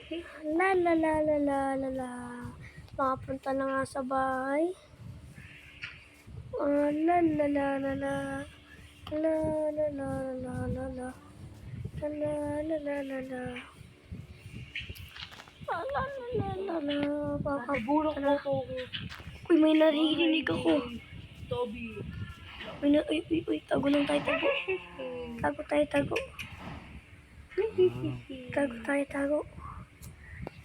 La la la la la la la. Makapunta na nga sa bahay. La la la la la. La la la la la la. La la la la la la. La la la la la. Nakaburok mo ko. Uy, may naririnig ako. Toby. Uy, tago lang tayo, tago. Tago tayo, tago. Tago.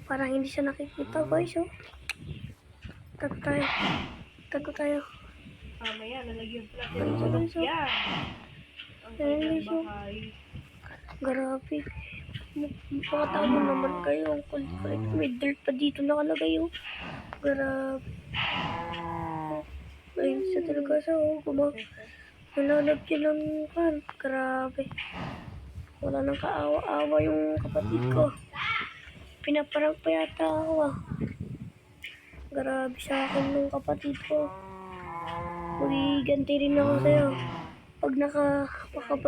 Para hindi siya nakikita, guys, oh. Tago tayo. Mamaya, lalagyan pala. Guys, oh. Yan. Ang kanyang bahay. Grabe. Makatago naman kayo. Ang kulit. May dirt pa dito nakalagay, oh. Grabe. Ayun siya talaga sa, oh. Nalalagyan ng pan. Grabe. Wala nang kaawa-awa yung kapatid ko. Pinaparang pa yata ako, ah. Grabe sa akin nung kapatid ko. Magiganti rin ako sa'yo. Pag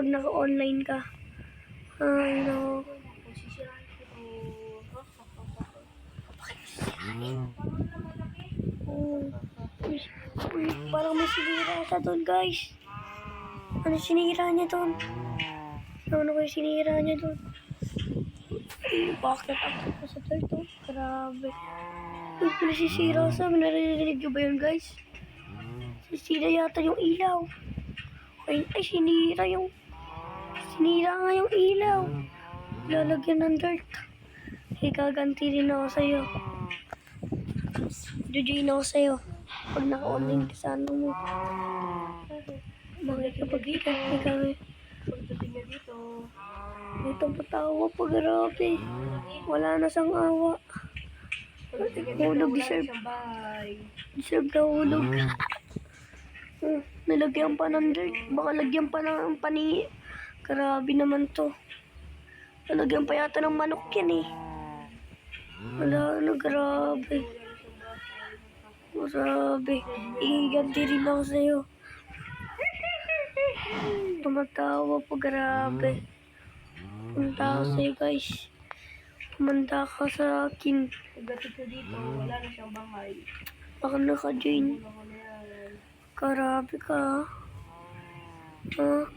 naka-online ka. Ay, no. Uy, parang may sinira siya doon, guys. Ano sinira niya doon? Ano kayo sinira niya doon? Bakit ako sa turtle? Grabe. Uy, nasisira sa amin. Naririnig nyo ba yun, guys? Sisira yata yung ilaw. Ay, sinira nga yung ilaw. Lalagyan ng dirt. Gaganti rin ako sa'yo. Jojoin ako sa'yo. Pag naka-online ka sa ano mo. Makikipag-ikat ka kami. Pagdating niya dito. Dito patawa pa, grabe. Wala na sang awa. Hulog, deserve. Deserve na hulog. Nalagyan pa ng dirt. Baka lagyan pa ng pani. Grabe naman to. Nalagyan pa yata ng manok yan, eh. Wala na, grabe. Grabe. Iganti rin ako sa'yo. Tumatawa pa, grabe. Pumunta ako sa'yo, guys. Pumunta ka sa akin. Pagdating ko dito, wala na siyang bahay. Baka naka-join. Grabe ka.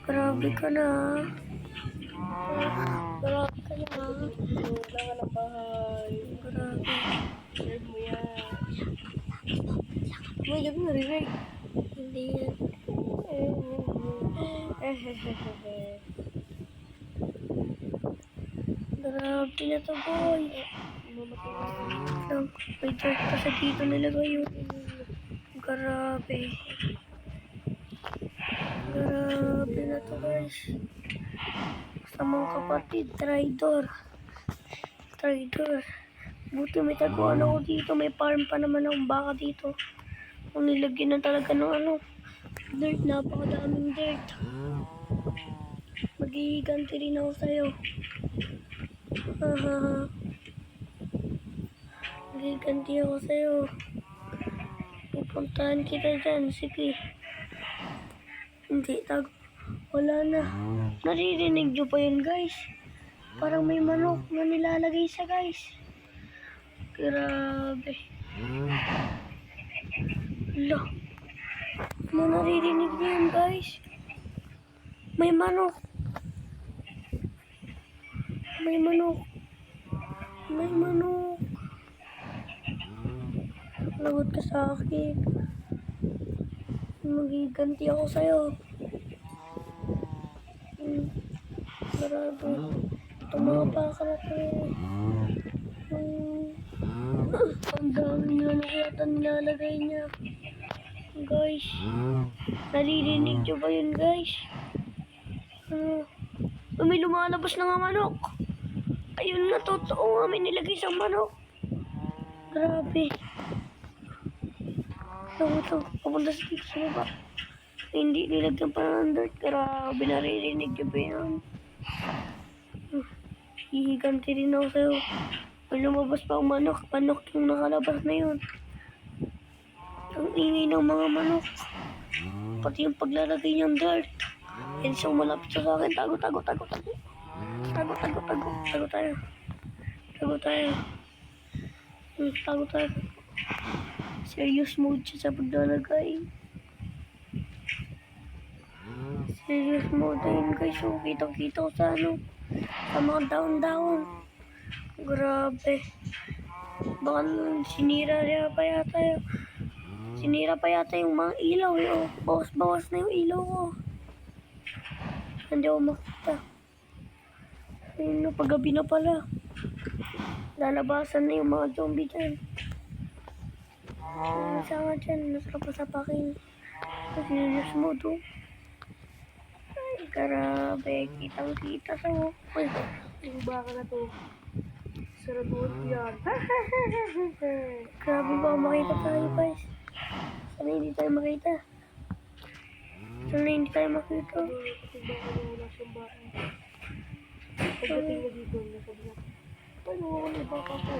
Grabe ka na. Grabe ka na. Wala ka ng bahay. Grabe. Serve mo yan. May gabi narinig. Hindi yan. Grabe na to, boy. May dirt pa sa dito nilagay yun. Grabe. Grabe na to, guys. Sa mga kapatid, traitor. Buti may taguan ako dito. May farm pa naman akong baka dito. Kung nilagyan na talaga ng dirt. Napakadaming dirt. Magiganti rin ako sa'yo. Magiganti ako sa'yo. Pupuntahan kita dyan. Sige. Hindi, tago. Wala na. Naririnig nyo pa yun, guys. Parang may manok na nilalagay sa, guys. Grabe. Hala. Ano naririnig nyo yun, guys? May manok. Lagot ka sa akin. Magiganti ako sa'yo. Grabe. Tumapa ka na sa'yo. Ang daming manok yata nilalagay niya. Guys. Naririnig nyo ba yun, guys? May lumalabas na nga manok. Ayun na, totoo nga. May nilagay sa manok. Grabe. Ito, papunta sa dito sa baba. Hindi nilagyan pa ng dirt. Grabe, naririnig nyo ba yan? Hihiganti rin ako sa'yo. May lumabas pa ang manok. Manok yung nakalabas na yun. Ang ingay ng mga manok. Pati yung paglalagay niyang dirt. Yan siyang malapit sa akin. Tago tayo. Tago tayo. Tago tayo. Serious mode siya sa paglalagay. Serious mode ayun guys. So, kitang-kita ko sa ano. Sa mga down-down. Grabe. Baka sinira pa yata yung mga ilaw. Oh. Bawas-bawas na yung ilaw ko. Hindi ako makita. Ayun na, paggabi na pala. Lalabasan na yung mga zombie dyan. Ayun sa nga dyan. Nasarap pa sa pakin. Serious mode oh. Ay, grabe. Kitang-kita sa mo. Uy, Yung baka na to. Sarapot yan. grabe ba makita tayo guys. Sana hindi tayo makita. Sana hindi tayo makita. Kasi baka na wala siyang baka. Pagdating na dito, nasabi na, ano ako na baka ko?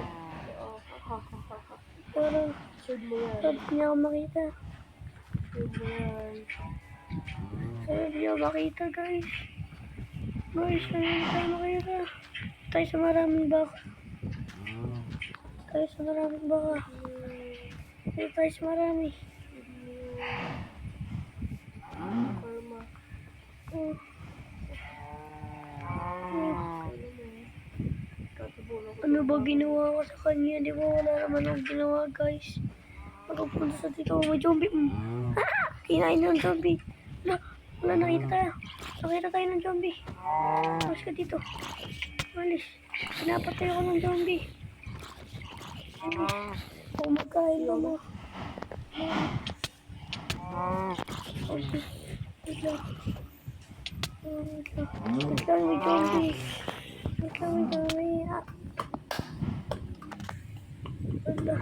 Parang Sud mo yan. sabi niya ako makita. Sud mo yan. Sana hindi ako makita guys. Guys, sana hindi tayo makita. Tayo sa maraming baka. Tayo sa maraming baka. Tayo sa marami. Karma. Oh. Katubulong ko. Ano ba ginawa ko sa kanya? Di ba wala naman akong ginawa guys. Magpupunta sa dito. May zombie. Kinain ng zombie. Wala nakita tayo. Nakita tayo ng zombie. Mas ka dito. Malis. Pinapatay ako ng zombie. Kumakain ka mo. Okay. Wait lang. Wait lang, may zombie. Wait lang, may zombie. Wala.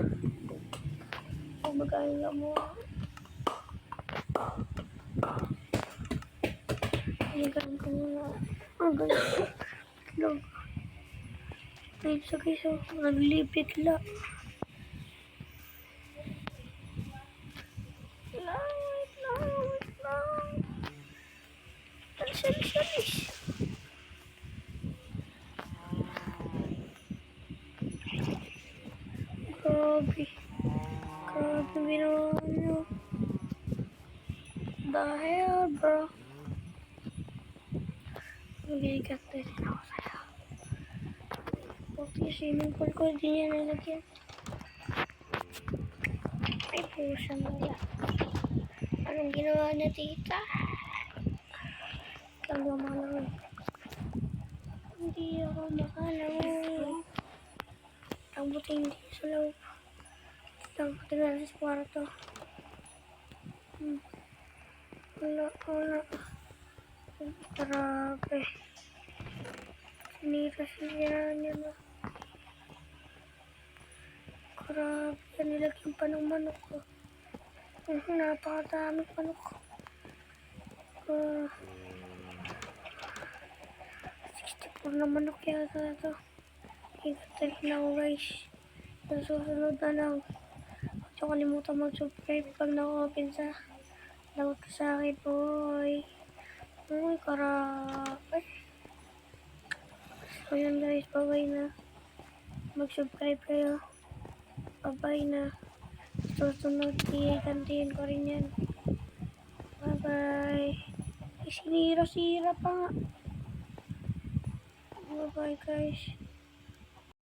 Kumakain ka mo. Kumakain ka mo. Ang galing. Wait lang. Wait sa guys, naglipit lang. Wait lang. Alis. Grabe ginawa niyo. The hell, bro? Mabigat na rin ako sa'yo. Okay, swimming pool ko, di niya nalagyan. Ay, pusa na lang. Anong ginawa na tita? Ikaw makalangoy. Hindi ako makalangoy. Ang buti hindi sa loob. Tingnan sa kwarto. Wala. Grabe. Sinira niya na. Grabe. Nilagyan pa ng manok ko. Napakadaming manok ko. 64 na manok yata ito. Igatay na ako guys. Sa susunod na lang. Huwag niyo kalimutan mag-subscribe pag na-open sa lagot ka sa akin, boy. Uy, karape. So yun guys, bye-bye na. Mag-subscribe kayo. Bye-bye na. Susunod, ikantiin ko rin yan. Bye-bye. Sinira pa nga. Bye-bye guys.